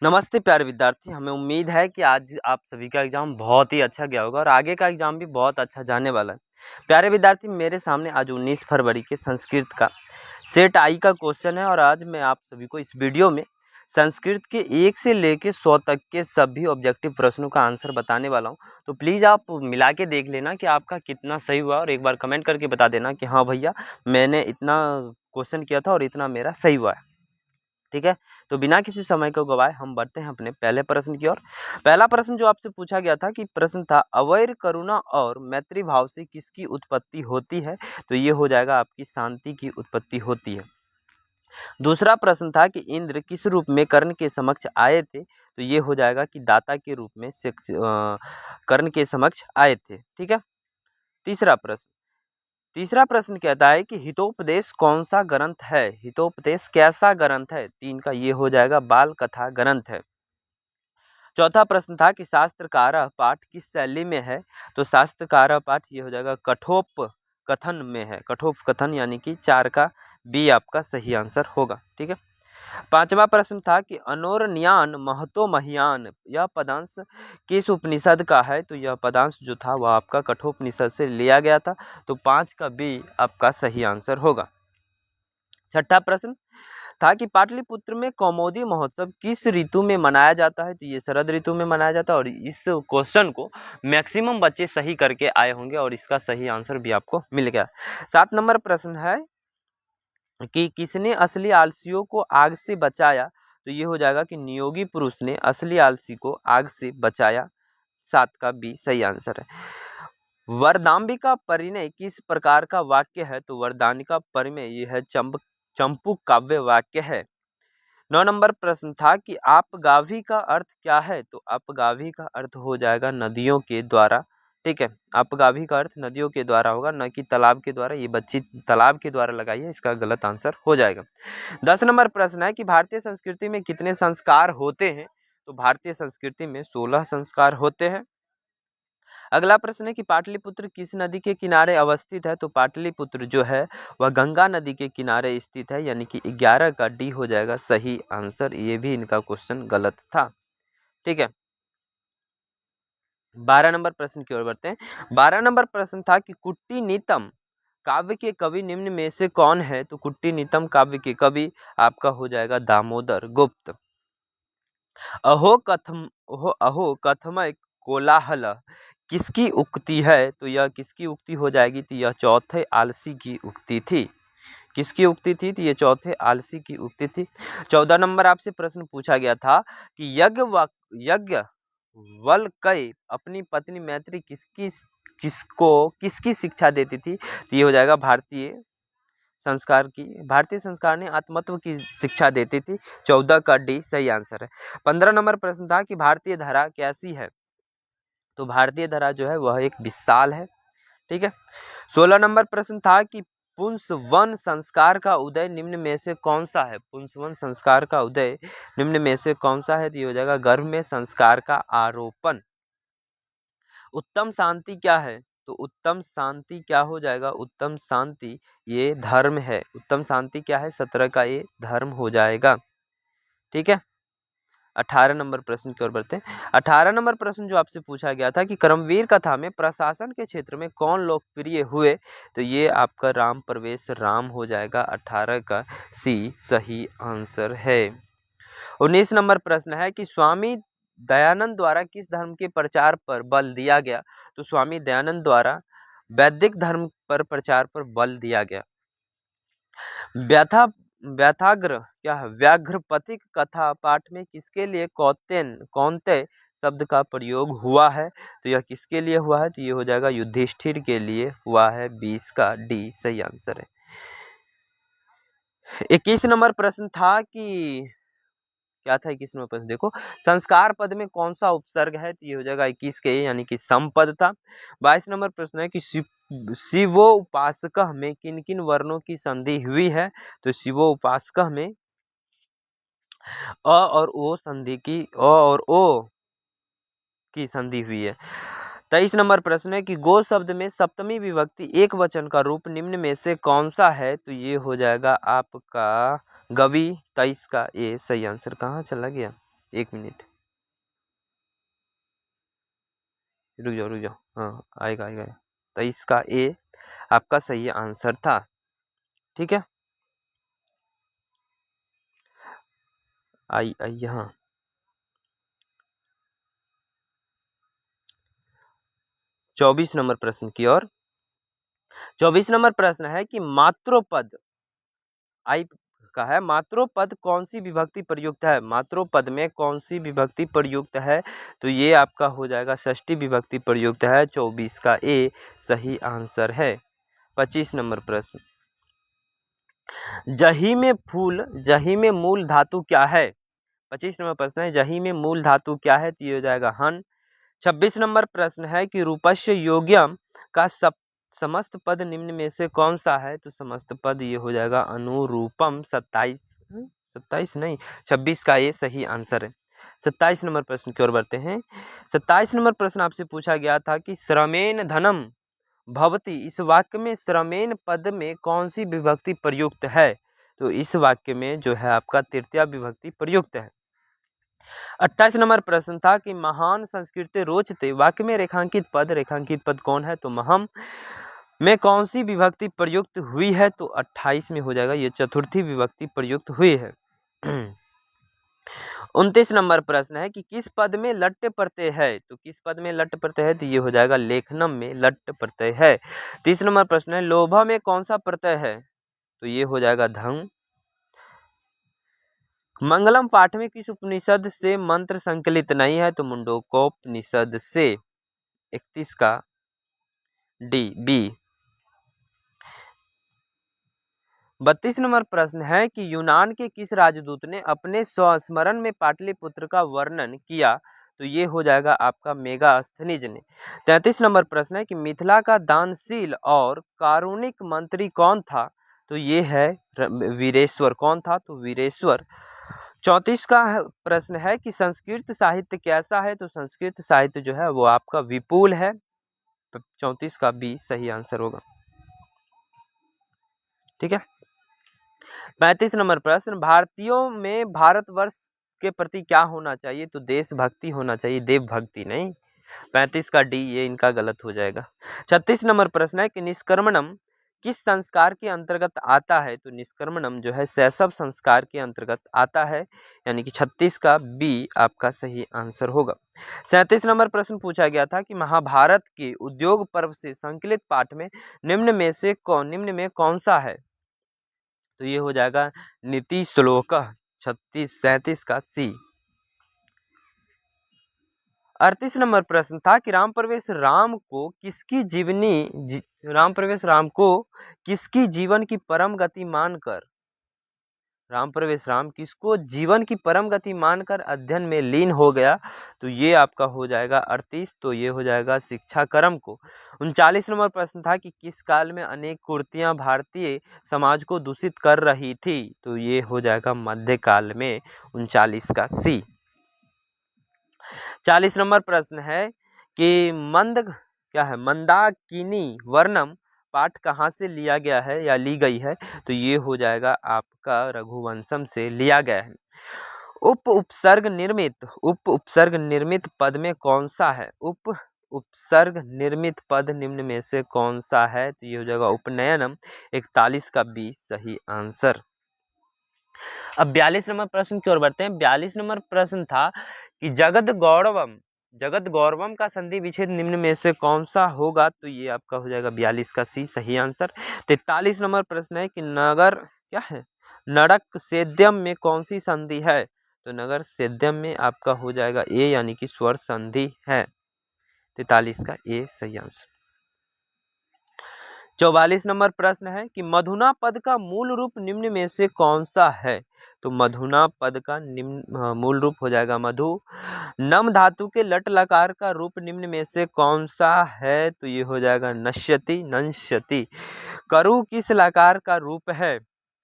नमस्ते प्यारे विद्यार्थी, हमें उम्मीद है कि आज आप सभी का एग्ज़ाम बहुत ही अच्छा गया होगा और आगे का एग्ज़ाम भी बहुत अच्छा जाने वाला है। प्यारे विद्यार्थी, मेरे सामने आज 19 फरवरी के संस्कृत का सेट आई का क्वेश्चन है और आज मैं आप सभी को इस वीडियो में संस्कृत के 1 से लेके 100 तक के सभी ऑब्जेक्टिव प्रश्नों का आंसर बताने वाला हूँ। तो प्लीज़ आप मिला के देख लेना कि आपका कितना सही हुआ और एक बार कमेंट करके बता देना कि हाँ भैया, मैंने इतना क्वेश्चन किया था और इतना मेरा सही हुआ है। ठीक है, तो बिना किसी समय को गवाए हम बढ़ते हैं अपने पहले प्रश्न की ओर। पहला प्रश्न जो आपसे पूछा गया था कि प्रश्न था अवैर करुणा और मैत्री भाव से किसकी उत्पत्ति होती है? तो ये हो जाएगा आपकी शांति की उत्पत्ति होती है। दूसरा प्रश्न था कि इंद्र किस रूप में कर्ण के समक्ष आए थे? तो ये हो जाएगा कि दाता के रूप में कर्ण के समक्ष आए थे। ठीक है, तीसरा प्रश्न कहता है कि हितोपदेश कौन सा ग्रंथ है? हितोपदेश कैसा ग्रंथ है? 3 का ये हो जाएगा बाल कथा ग्रंथ है। चौथा प्रश्न था कि शास्त्रकारः पाठ किस शैली में है? तो शास्त्रकारः पाठ ये हो जाएगा कठोप कथन में है। कठोप कथन यानी कि 4 का बी आपका सही आंसर होगा। ठीक है, पांचवा प्रश्न था कि अनोरन्यान महतो महियान यह पदांश किस उपनिषद का है? तो यह पदांश जो था वह आपका कठोपनिषद से लिया गया था। तो 5 का बी आपका सही आंसर होगा। छठा प्रश्न था कि पाटलिपुत्र में कौमुदी महोत्सव किस ऋतु में मनाया जाता है? तो ये शरद ऋतु में मनाया जाता है और इस क्वेश्चन को मैक्सिमम बच्चे सही करके आए होंगे और इसका सही आंसर भी आपको मिल गया। 7 नंबर प्रश्न है कि किसने असली आलसियों को आग से बचाया? तो ये हो जाएगा कि नियोगी पुरुष ने असली आलसी को आग से बचाया। 7 का बी सही आंसर है। वरदाम्बिका परिणय किस प्रकार का वाक्य है? तो वरदानिका परिणय ये है चंपू काव्य वाक्य है। 9 नंबर प्रश्न था कि आपगाभी का अर्थ क्या है? तो आपगाभी का अर्थ हो जाएगा नदियों के द्वारा। ठीक है, आपगाभी का अर्थ नदियों के द्वारा होगा, न कि तालाब के द्वारा। ये बच्ची तालाब के द्वारा लगाई है, इसका गलत आंसर हो जाएगा। 10 नंबर प्रश्न है कि भारतीय संस्कृति में कितने संस्कार होते हैं? तो भारतीय संस्कृति में 16 संस्कार होते हैं। अगला प्रश्न है कि पाटलिपुत्र किस नदी के किनारे अवस्थित है? तो पाटलिपुत्र जो है वह गंगा नदी के किनारे स्थित है, यानी कि 11 का डी हो जाएगा सही आंसर। ये भी इनका क्वेश्चन गलत था। ठीक है, 12 नंबर प्रश्न की ओर बढ़ते हैं। 12 नंबर प्रश्न था कि कुट्टी नीतम काव्य के कवि निम्न में से कौन है? तो कुट्टी नीतम काव्य के कवि आपका हो जाएगा दामोदर गुप्त। अहो कथमय कोलाहल किसकी उक्ति है? तो यह किसकी उक्ति हो जाएगी? तो यह चौथे आलसी की उक्ति थी। किसकी उक्ति थी? तो ये चौथे आलसी की उक्ति थी। 14 नंबर आपसे प्रश्न पूछा गया था कि यज्ञ वल्क्य अपनी पत्नी मैत्री किसकी शिक्षा देती थी? तो ये हो जाएगा भारतीय संस्कार ने आत्मत्व की शिक्षा देती थी। 14 का डी सही आंसर है। 15 नंबर प्रश्न था कि भारतीय धारा कैसी है? तो भारतीय धारा जो है वह एक विशाल है। ठीक है, 16 नंबर प्रश्न था कि पुंसवन संस्कार का उदय निम्न में से कौन सा है? पुंसवन संस्कार का उदय निम्न में से कौन सा है? तो ये हो जाएगा गर्भ में संस्कार का आरोपण। उत्तम शांति क्या है? तो उत्तम शांति क्या हो जाएगा? उत्तम शांति ये धर्म है। उत्तम शांति क्या है? 17 का ये धर्म हो जाएगा। ठीक है, 18 नंबर प्रश्न की ओर बढ़ते हैं। 18 नंबर प्रश्न जो आपसे पूछा गया था कि कर्मवीर कथा में प्रशासन के क्षेत्र में कौन लोकप्रिय हुए? तो ये आपका राम प्रवेश राम हो जाएगा। 18 का सी सही आंसर है। 19 नंबर प्रश्न है कि स्वामी दयानंद द्वारा किस धर्म के प्रचार पर बल दिया गया? तो स्वामी दयानंद द्वारा वैदिक धर्म पर प्रचार पर बल दिया गया। व्याघ्र क्या है? व्याघ्रपथिक कथा पाठ में किसके लिए कौनते शब्द का प्रयोग हुआ है? तो यह किसके लिए हुआ है? तो ये हो जाएगा युधिष्ठिर के लिए हुआ है। 20 का डी सही आंसर है। 21 नंबर प्रश्न था कि क्या था? 21 नंबर प्रश्न देखो, संस्कार पद में कौन सा उपसर्ग है? तो ये हो जाएगा 21 के यानी कि संपद था। 22 नंबर प्रश्न है कि शिवो उपासक में किन किन वर्णों की संधि हुई है? तो शिवो उपासक में अ और ओ की संधि हुई है। 23 नंबर प्रश्न है कि गो शब्द में सप्तमी विभक्ति एक वचन का रूप निम्न में से कौन सा है? तो ये हो जाएगा आपका गवि। 23 का ये सही आंसर। कहाँ चला गया? 1 मिनट, रुक जाओ, हाँ आएगा आएगा। तो इसका ए आपका सही आंसर था। ठीक है, आई यहाँ 24 नंबर प्रश्न की ओर। 24 नंबर प्रश्न है कि मातृपद, आई का है, मातृपद कौन सी विभक्ति प्रयुक्त है? मातृपद में कौन सी विभक्ति प्रयुक्त है? तो ये आपका हो जाएगा षष्ठी विभक्ति प्रयुक्त है। 24 का ए सही आंसर है। 25 नंबर प्रश्न, जही में फूल, जही में मूल धातु क्या है? 25 नंबर प्रश्न है, जही में मूल धातु क्या है? तो ये हो जाएगा हन। 26 नंबर प्रश्न है कि रूपस्य योग्यम का समस्त पद निम्न में से कौन सा है? तो समस्त पद ये हो जाएगा अनुरूपम। 27 नहीं, 26 का ये सही आंसर है। 27 नंबर प्रश्न की ओर बढ़ते हैं। 27 नंबर प्रश्न आपसे पूछा गया था कि श्रमेण धनम भवति, इस वाक्य में श्रमेण पद में कौन सी विभक्ति प्रयुक्त है? तो इस वाक्य में जो है आपका तृतीया विभक्ति प्रयुक्त है। 28 नंबर प्रश्न था कि महान संस्कृति रोचते वाक्य में रेखांकित पद कौन है? तो महम में कौन सी विभक्ति प्रयुक्त हुई है? तो 28 में हो जाएगा, ये चतुर्थी विभक्ति प्रयुक्त हुई है। 29 नंबर प्रश्न है कि किस पद में लट्ट प्रत्यय है? तो किस पद में लट्ट प्रत्यय है? तो ये हो जाएगा लेखनम में लट्ट प्रत्यय है। 30 नंबर प्रश्न है लोभा में कौन सा प्रत्यय है? तो ये हो जाएगा धम। मंगलम पाठ में किस उपनिषद से मंत्र संकलित नहीं है? तो मुंडकोपनिषद से। 31 का डी बी। 32 नंबर प्रश्न है कि यूनान के किस राजदूत ने अपने संस्मरण में पाटलिपुत्र का वर्णन किया? तो ये हो जाएगा आपका मेगास्थनीज ने। 33 नंबर प्रश्न है कि मिथिला का दानशील और कारुणिक मंत्री कौन था? तो ये है वीरेश्वर। कौन था? तो वीरेश्वर। 34 का प्रश्न है कि संस्कृत साहित्य कैसा है? तो संस्कृत साहित्य जो है वो आपका विपुल है। 34 का बी सही आंसर होगा। ठीक है, 35 नंबर प्रश्न, भारतीयों में भारतवर्ष के प्रति क्या होना चाहिए? तो देशभक्ति होना चाहिए, देवभक्ति नहीं। 35 का डी ये इनका गलत हो जाएगा। 36 नंबर प्रश्न है कि निष्कर्मणम किस संस्कार के अंतर्गत आता है? तो निष्कर्मणम जो है शैशव संस्कार के अंतर्गत आता है, यानी कि 36 का बी आपका सही आंसर होगा। 37 नंबर प्रश्न पूछा गया था कि महाभारत के उद्योग पर्व से संकलित पाठ में निम्न में कौन सा है? तो ये हो जाएगा नीति श्लोक। 37 का सी। 38 नंबर प्रश्न था कि राम प्रवेश राम को किसकी जीवन की परम गति मानकर, राम प्रवेश राम किसको जीवन की परम गति मानकर अध्ययन में लीन हो गया? तो ये आपका हो जाएगा 38। तो ये हो जाएगा शिक्षा क्रम को। 39 नंबर प्रश्न था कि किस काल में अनेक कुर्तियां भारतीय समाज को दूषित कर रही थी? तो ये हो जाएगा मध्यकाल में। 39 का सी। 40 नंबर प्रश्न है कि मंदाकिनी वर्णम पाठ कहाँ से लिया गया है या ली गई है? तो ये हो जाएगा आपका रघुवंशम से लिया गया है। उप उपसर्ग निर्मित पद में कौन सा है? उपसर्ग निर्मित पद निम्न में से कौन सा है? तो ये हो जाएगा उपनयनम। 41 का बी सही आंसर। अब 42 नंबर प्रश्न की ओर बढ़ते हैं। 42 नंबर प्रश्न था कि जगत गौरवम का संधि विच्छेद निम्न में से कौन सा होगा? तो ये आपका हो जाएगा 42 का सी सही आंसर। 43 नंबर प्रश्न है कि नरक सेद्यम में कौन सी संधि है? तो नगर सेद्यम में आपका हो जाएगा ए, यानी कि स्वर संधि है। 43 का ए सही आंसर। 44 नंबर प्रश्न है कि मधुना पद का मूल रूप निम्न में से कौन सा है? तो मधुना पद का मूल रूप हो जाएगा मधु। नम धातु के लट लकार का रूप निम्न में से कौन सा है? तो ये हो जाएगा नश्यति। करु किस लकार का रूप है?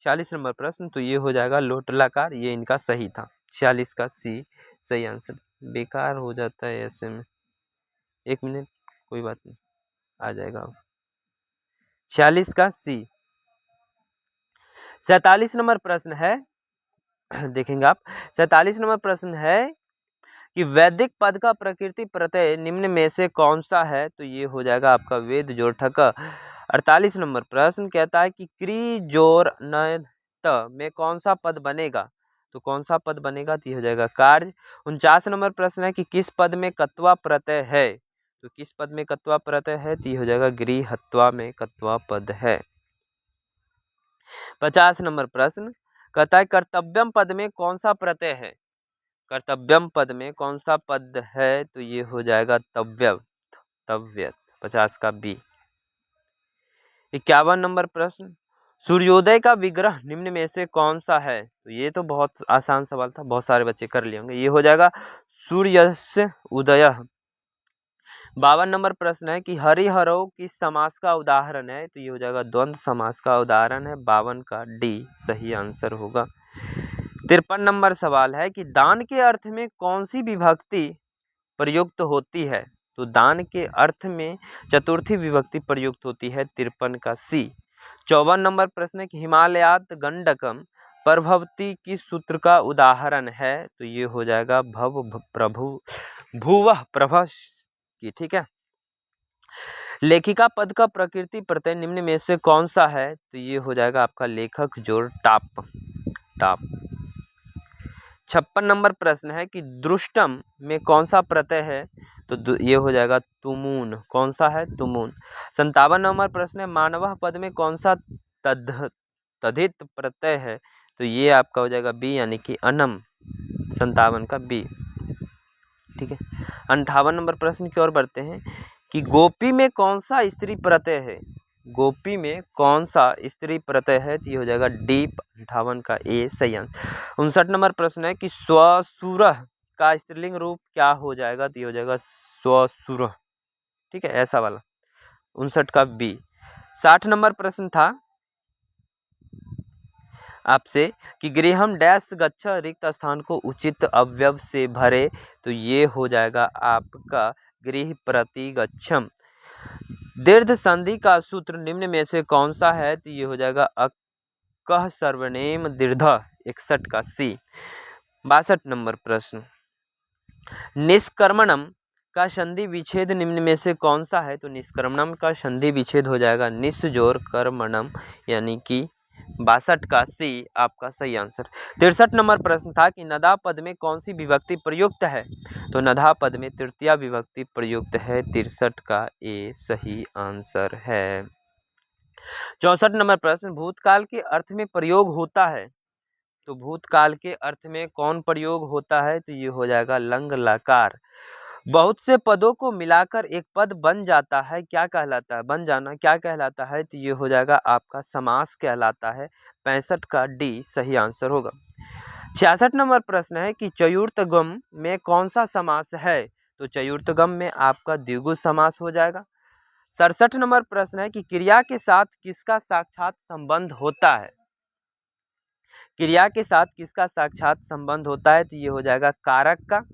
46 नंबर प्रश्न, तो ये हो जाएगा लोट लकार। ये इनका सही था। 46 का सी सही आंसर। बेकार हो जाता है ऐसे में। 1 मिनट, कोई बात नहीं, आ जाएगा। 46 का सी। 47 नंबर प्रश्न है देखेंगे आप। 47 नंबर प्रश्न है कि वैदिक पद का प्रकृति प्रत्यय निम्न में से कौन सा है, तो ये हो जाएगा आपका वेद जोड़ ठक। 48 नंबर प्रश्न कहता है कि क्री जोर नय त में कौन सा पद बनेगा, तो कौन सा पद बनेगा, तो ये हो जाएगा कार्य। 49 नंबर प्रश्न है कि किस पद में कत्वा प्रत्यय है, तो किस पद में कत्वा प्रत्यय है, तो ये हो जाएगा गृहत्वा में कत्वा पद है। 50 नंबर प्रश्न कहता है कर्तव्यम पद में कौन सा प्रत्यय है, कर्तव्यम पद में कौन सा पद है, तो ये हो जाएगा तव्य तव्य। 50 का बी। 51 नंबर प्रश्न सूर्योदय का विग्रह निम्न में से कौन सा है, तो ये तो बहुत आसान सवाल था, बहुत सारे बच्चे कर लिए होंगे, ये हो जाएगा सूर्यस्य उदय। 52 नंबर प्रश्न है कि हरिहरो किस समास का उदाहरण है, तो ये हो जाएगा द्वंद्व समास का उदाहरण है। 52 का डी सही आंसर होगा। 53 नंबर सवाल है कि दान के अर्थ में कौन सी विभक्ति प्रयुक्त होती है, तो दान के अर्थ में चतुर्थी विभक्ति प्रयुक्त होती है। 53 का सी। 54 नंबर प्रश्न है कि हिमालयात गंडकम प्रभवती किस सूत्र का उदाहरण है, तो ये हो जाएगा भव प्रभु भुवः प्रभा की। ठीक है। लेखिका पद का प्रकृति प्रत्यय निम्न में से कौन सा है, तो ये हो जाएगा आपका लेखक जोड़ टाप टाप। 56 नंबर प्रश्न है कि दृष्टम में कौन सा प्रत्यय है, तो ये हो जाएगा तुमून। कौन सा है, तुमून। 57 नंबर प्रश्न है मानवः पद में कौन सा तद्धित प्रत्यय है, तो ये आपका हो जाएगा बी यानी कि अनम। 57 का बी। ठीक है। 58 नंबर प्रश्न की ओर बढ़ते हैं कि गोपी में कौन सा स्त्री प्रत्यय है, गोपी में कौन सा स्त्री प्रत्यय है, तो ये हो जाएगा डी। 58 का ए सही आंसर। 59 नंबर प्रश्न है कि स्वसुर का स्त्रीलिंग रूप क्या हो जाएगा, तो ये हो जाएगा स्वसुर। ठीक है, ऐसा वाला। 59 का बी। 60 नंबर प्रश्न था आपसे कि गृहम डैश गच्छ रिक्त स्थान को उचित अवयव से भरे, तो ये हो जाएगा आपका गृह प्रति गच्छम। दीर्घ संधि का सूत्र निम्न में से कौन सा है, तो ये हो जाएगा अकह सर्वनेम दीर्घ। 61 का सी। 62 नंबर प्रश्न निष्कर्मणम का संधि विच्छेद निम्न में से कौन सा है, तो निष्कर्मणम का संधि विच्छेद हो जाएगा निस जोर कर्मणम यानी कि 62 का सी आपका सही आंसर। 63 नंबर प्रश्न था कि नदा पद में कौन सी विभक्ति प्रयुक्त है, तो नदा पद में तृतीया विभक्ति प्रयुक्त है। 63 का ए सही आंसर है। 64 नंबर प्रश्न भूतकाल के अर्थ में प्रयोग होता है, तो भूतकाल के अर्थ में कौन प्रयोग होता है, तो ये हो जाएगा लंग लकार। बहुत से पदों को मिलाकर एक पद बन जाता है, क्या कहलाता है, बन जाना क्या कहलाता है, तो ये हो जाएगा आपका समास कहलाता है। 65 का डी सही आंसर होगा। 66 नंबर प्रश्न है कि चतुर्थगम में कौन सा समास है, तो चतुर्थगम में आपका द्विगु समास हो जाएगा। 67 नंबर प्रश्न है कि क्रिया के साथ किसका साक्षात संबंध होता है, क्रिया के साथ किसका साक्षात संबंध होता है, तो ये हो जाएगा कारक का।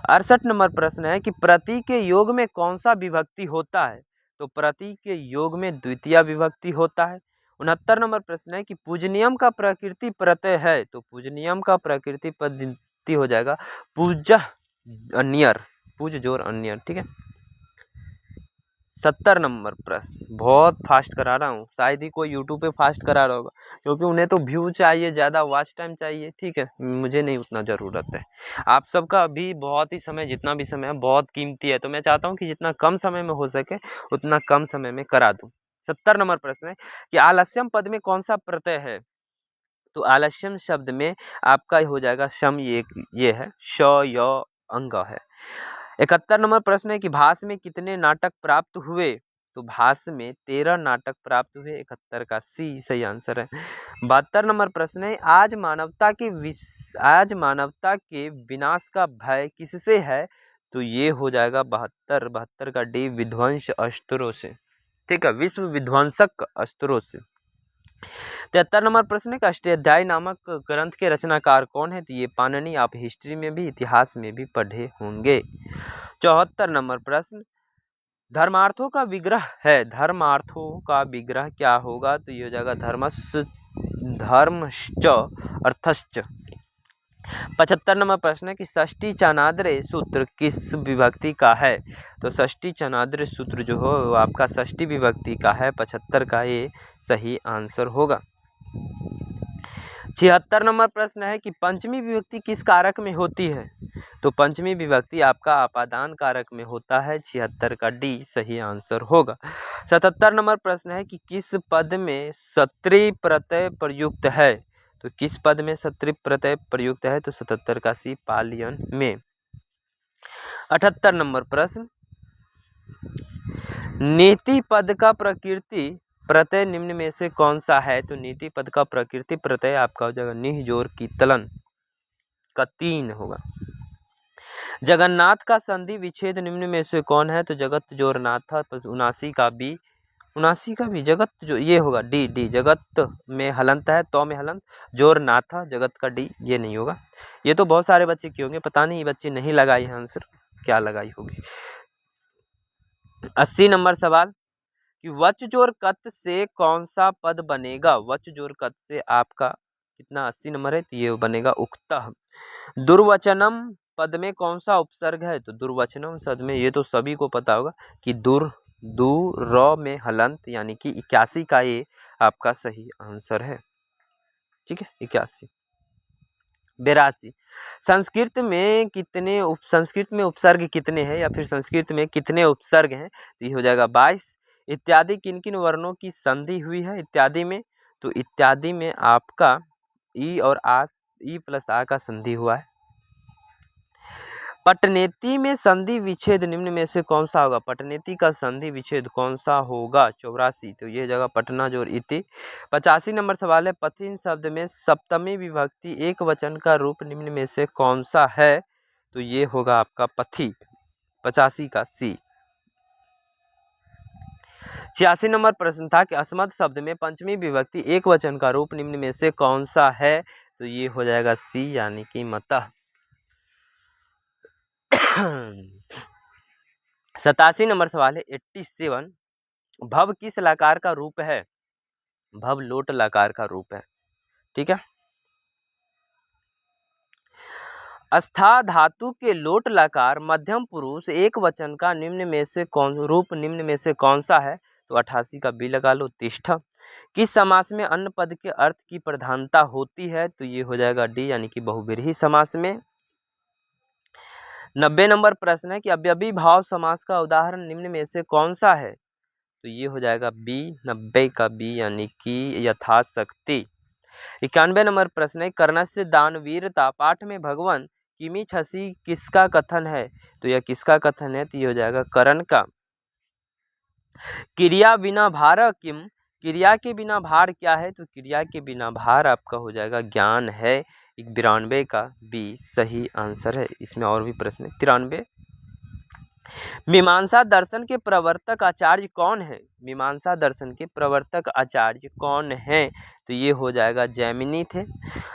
68 नंबर प्रश्न है कि प्रति के योग में कौन सा विभक्ति होता है, तो प्रति के योग में द्वितीय विभक्ति होता है। 69 नंबर प्रश्न है कि पूजनियम का प्रकृति प्रत्यय है, तो पूजनियम का प्रकृति पद्धति हो जाएगा पूज अन्यर, पूज जोर अन्यर। ठीक है। 70 नंबर प्रश्न बहुत फास्ट करा रहा हूँ, शायद ही कोई यूट्यूब पे फास्ट करा रहा होगा, क्योंकि उन्हें तो व्यू चाहिए, ज़्यादा वॉच टाइम चाहिए। ठीक है, मुझे नहीं उतना ज़रूरत है। आप सबका भी बहुत ही समय, जितना भी समय है बहुत कीमती है, तो मैं चाहता हूँ कि जितना कम समय में हो सके उतना कम समय में करा दूँ। 70 नंबर प्रश्न है कि आलस्यम पद में कौन सा प्रत्यय है, तो आलस्यम शब्द में आपका हो जाएगा शम, ये है श य अंग है। 71 नंबर प्रश्न है कि भास में कितने नाटक प्राप्त हुए, तो भास में 13 नाटक प्राप्त हुए। 71 का सी सही आंसर है। 72 नंबर प्रश्न है आज मानवता के विनाश का भय किससे है, तो ये हो जाएगा 72 का डी विध्वंस अस्त्रों से। ठीक है, विश्व विध्वंसक अस्त्रों से। 73 नंबर प्रश्न है कि अष्टाध्यायी नामक ग्रंथ के रचनाकार कौन है, तो ये पाणिनि, आप हिस्ट्री में भी इतिहास में भी पढ़े होंगे। 74 नंबर प्रश्न धर्मार्थों का विग्रह है, धर्मार्थों का विग्रह क्या होगा, तो ये हो जाएगा धर्मस्य धर्मश्च अर्थश्च। 75 नंबर प्रश्न है कि षष्ठी चानाद्र सूत्र किस विभक्ति का है? तो षष्ठी चानाद्र सूत्र जो हो वो आपका षष्ठी विभक्ति का है। 75 का ये सही आंसर होगा। 76 नंबर प्रश्न है कि पंचमी विभक्ति किस कारक में होती है? तो पंचमी विभक्ति आपका अपादान कारक में होता है। 76 का डी सही आंसर होगा। 77 नंबर प्रश्न है कि किस पद में सत्री प्रत्यय प्रयुक्त है? तो किस पद में सत्री प्रत्यय प्रयुक्त है? तो 77 का सी पालियन में। 78 नंबर प्रश्न, नीति पद का प्रकृति प्रत्यय निम्न में से कौन सा है? तो नीति पद का प्रकृति प्रत्यय आपका हो जाएगा निह जोर की तलन का 3 होगा। जगन्नाथ का संधि विच्छेद निम्न में से कौन है? तो जगत जोर नाथ 79 का बी, 79 का भी जगत जो ये होगा डी, डी जगत में हलंत है, तो में हलंत, जोर नाथा जगत का डी, ये नहीं होगा। ये तो बहुत सारे बच्चे किए होंगे, पता नहीं ये बच्चे नहीं लगाई है आंसर, क्या लगाई होगी। 80 नंबर सवाल कि वच जोर कत से कौन सा पद बनेगा? वच जोर कत से आपका कितना 80 नंबर है, तो ये बनेगा उक्तः। दुर्वचनम पद में कौन सा उपसर्ग है? तो दुर्वचनम पद में ये तो सभी को पता होगा कि दू र में हलंत यानी कि 81 का ये आपका सही आंसर है। ठीक है, 81। 82 संस्कृत में उपसर्ग कितने हैं या फिर संस्कृत में कितने उपसर्ग हैं? तो ये हो जाएगा 22। इत्यादि किन किन वर्णों की संधि हुई है इत्यादि में? तो इत्यादि में आपका ई और आ, ई प्लस आ का संधि हुआ है। पटनेती में संधि विच्छेद निम्न में से कौन सा होगा? पटनेती का संधि विच्छेद कौन सा होगा? 84, तो ये जगह पटना जोर इति। 85 नंबर सवाल है, पथिन शब्द में सप्तमी विभक्ति एक वचन का रूप निम्न में से कौन सा है? तो ये होगा आपका पथि, 85 का सी। 86 नंबर प्रश्न था कि अस्मत् शब्द में पंचमी विभक्ति एक वचन का रूप निम्न में से कौन सा है? तो ये हो जाएगा सी यानी कि मतः। 87 नंबर सवाल है 87, भव किस लकार का रूप है? भव लोट लकार का रूप है। ठीक है, अस्था धातु के लोट लकार मध्यम पुरुष एक वचन का निम्न में से कौन सा है? तो 88 का बी लगा लो, तिष्ठ। किस समास में अन्य पद के अर्थ की प्रधानता होती है? तो ये हो जाएगा डी यानी कि बहुव्रीहि समास में। 90 नंबर प्रश्न है कि अव्ययी भाव समास का उदाहरण निम्न में से कौन सा है? तो ये हो जाएगा बी, 90 का बी यानी कि यथाशक्ति। 91 नंबर प्रश्न है, कर्णस्य दानवीरता पाठ में भगवान किमि छसी किसका कथन है? तो यह किसका कथन है? तो ये हो जाएगा कर्ण का। क्रिया बिना भार किम, क्रिया के बिना भार क्या है? तो क्रिया के बिना भार आपका हो जाएगा ज्ञान है। 92 का बी सही आंसर है। इसमें और भी प्रश्न है। 93, मीमांसा दर्शन के प्रवर्तक आचार्य कौन है? मीमांसा दर्शन के प्रवर्तक आचार्य कौन है? तो ये हो जाएगा जैमिनी थे।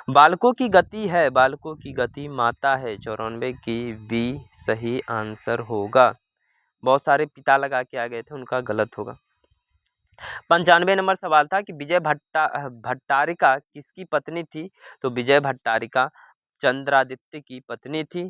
बालकों की गति है, बालकों की गति माता है। 94 की बी सही आंसर होगा। बहुत सारे पिता लगा के आ गए थे, उनका गलत होगा। 95 नंबर सवाल था कि विजय भट्टारिका किसकी पत्नी थी? तो विजय भट्टारिका चंद्रादित्य की पत्नी थी।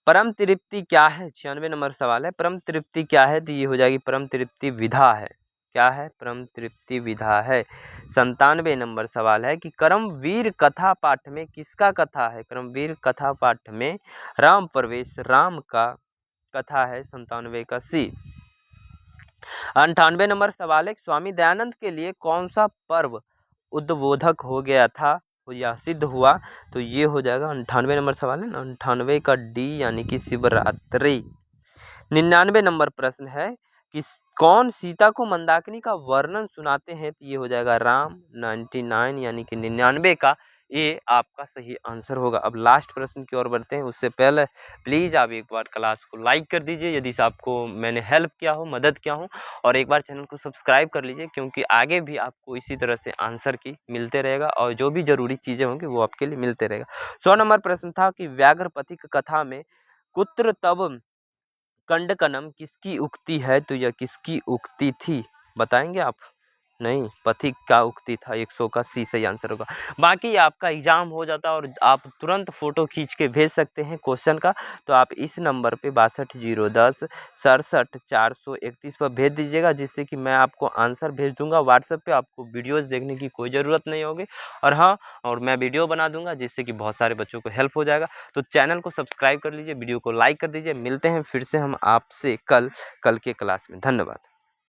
परम तृप्ति क्या है? 96 नंबर सवाल है, परम तृप्ति क्या है? तो ये हो जाएगी परम तृप्ति विधा है। क्या है? परम तृप्ति विधा है। 97 नंबर सवाल है कि कर्मवीर कथा पाठ में किसका कथा है? कर्मवीर कथा पाठ में राम प्रवेश राम का कथा है। 97 का सी। 98 नंबर सवाल है, स्वामी दयानंद के लिए कौन सा पर्व उद्बोधक हो गया था या सिद्ध हुआ? तो ये हो जाएगा 98 नंबर सवाल है ना, 98 का डी यानी कि शिवरात्रि। 99 नंबर प्रश्न है कि कौन सीता को मंदाकिनी का वर्णन सुनाते हैं? तो ये हो जाएगा राम। 99 यानी कि 99 का ये आपका सही आंसर होगा। अब लास्ट प्रश्न की ओर बढ़ते हैं, उससे पहले प्लीज़ आप एक बार क्लास को लाइक कर दीजिए यदि आपको मैंने हेल्प किया हो, मदद किया हो, और एक बार चैनल को सब्सक्राइब कर लीजिए क्योंकि आगे भी आपको इसी तरह से आंसर की मिलते रहेगा और जो भी जरूरी चीज़ें होंगी वो आपके लिए मिलते रहेगा। 100 नंबर प्रश्न था कि व्याघ्रपथिक कथा में कुत्र तब कंडकनम किसकी उक्ति है? तो यह किसकी उक्ति थी, बताएंगे आप? नहीं, पथिक का उक्ति था 100 का सी सही आंसर होगा। बाकी आपका एग्ज़ाम हो जाता और आप तुरंत फ़ोटो खींच के भेज सकते हैं क्वेश्चन का, तो आप इस नंबर पे 62 010 67 431 पर भेज दीजिएगा, जिससे कि मैं आपको आंसर भेज दूँगा व्हाट्सएप पे। आपको वीडियोज़ देखने की कोई ज़रूरत नहीं होगी और हाँ, और मैं वीडियो बना दूँगा जिससे कि बहुत सारे बच्चों को हेल्प हो जाएगा। तो चैनल को सब्सक्राइब कर लीजिए, वीडियो को लाइक कर दीजिए। मिलते हैं फिर से हम आपसे कल के क्लास में। धन्यवाद।